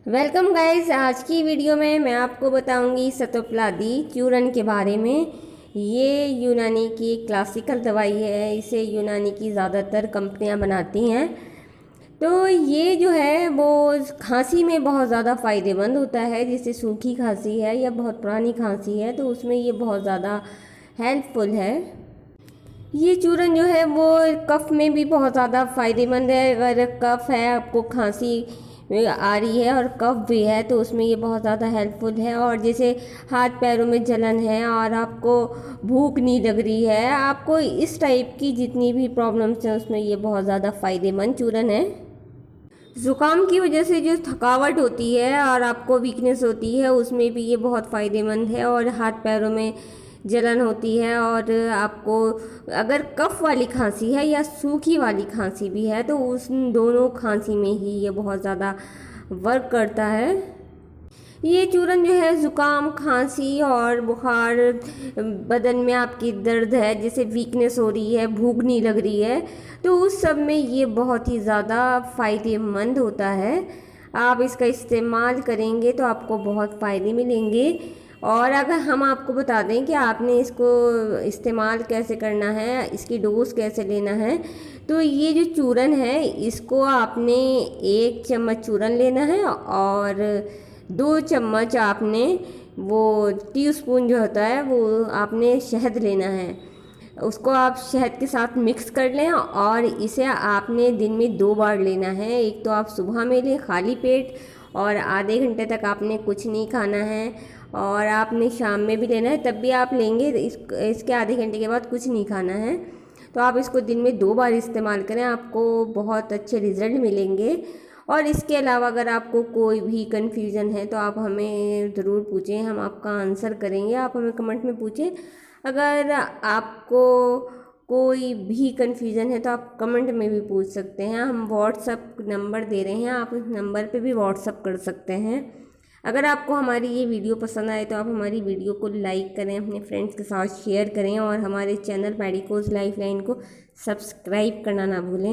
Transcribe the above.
Welcome guys. आज की video में मैं आपको बताऊंगी सतोप्लादी चूर्ण के बारे में। ये यूनानी की क्लासिकल दवाई है। इसे यूनानी की ज़्यादातर कंपनियां बनाती हैं। तो ये जो है वो खांसी में बहुत ज़्यादा फ़ायदेमंद होता है। जैसे सूखी खांसी है या बहुत पुरानी खांसी है तो उसमें ये बहुत ज़्यादा हेल्पफुल है। ये चूर्ण जो है वो कफ़ में भी बहुत ज़्यादा फ़ायदेमंद है। अगर कफ़ है, आपको खांसी आ रही है और कफ़ भी है तो उसमें ये बहुत ज़्यादा हेल्पफुल है। और जैसे हाथ पैरों में जलन है और आपको भूख नहीं लग रही है, आपको इस टाइप की जितनी भी प्रॉब्लम्स हैं उसमें ये बहुत ज़्यादा फ़ायदेमंद चूर्ण है। ज़ुकाम की वजह से जो थकावट होती है और आपको वीकनेस होती है उसमें भी ये बहुत फ़ायदेमंद है। और हाथ पैरों में जलन होती है और आपको अगर कफ़ वाली खांसी है या सूखी वाली खांसी भी है तो उस दोनों खांसी में ही ये बहुत ज़्यादा वर्क करता है। ये चूर्ण जो है ज़ुकाम, खांसी और बुखार, बदन में आपकी दर्द है, जैसे वीकनेस हो रही है, भूख नहीं लग रही है, तो उस सब में ये बहुत ही ज़्यादा फ़ायदेमंद होता है। आप इसका इस्तेमाल करेंगे तो आपको बहुत फ़ायदे मिलेंगे। और अगर हम आपको बता दें कि आपने इसको इस्तेमाल कैसे करना है, इसकी डोज कैसे लेना है, तो ये जो चूर्ण है इसको आपने 1 चम्मच चूर्ण लेना है और 2 चम्मच आपने वो टीस्पून जो होता है वो आपने शहद लेना है। उसको आप शहद के साथ मिक्स कर लें और इसे आपने दिन में 2 बार लेना है। एक तो आप सुबह में लें खाली पेट और आधे घंटे तक आपने कुछ नहीं खाना है, और आपने शाम में भी लेना है तब भी आप लेंगे। इसके आधे घंटे के बाद कुछ नहीं खाना है। तो आप इसको दिन में 2 बार इस्तेमाल करें, आपको बहुत अच्छे रिज़ल्ट मिलेंगे। और इसके अलावा अगर आपको कोई भी कन्फ्यूज़न है तो आप हमें ज़रूर पूछें, हम आपका आंसर करेंगे। आप हमें कमेंट में पूछें। अगर आपको कोई भी कन्फ्यूज़न है तो आप कमेंट में भी पूछ सकते हैं। हम व्हाट्सअप नंबर दे रहे हैं, आप उस नंबर पे भी व्हाट्सअप कर सकते हैं। अगर आपको हमारी ये वीडियो पसंद आए तो आप हमारी वीडियो को लाइक करें, अपने फ्रेंड्स के साथ शेयर करें और हमारे चैनल मेडिकोज लाइफलाइन को सब्सक्राइब करना ना भूलें।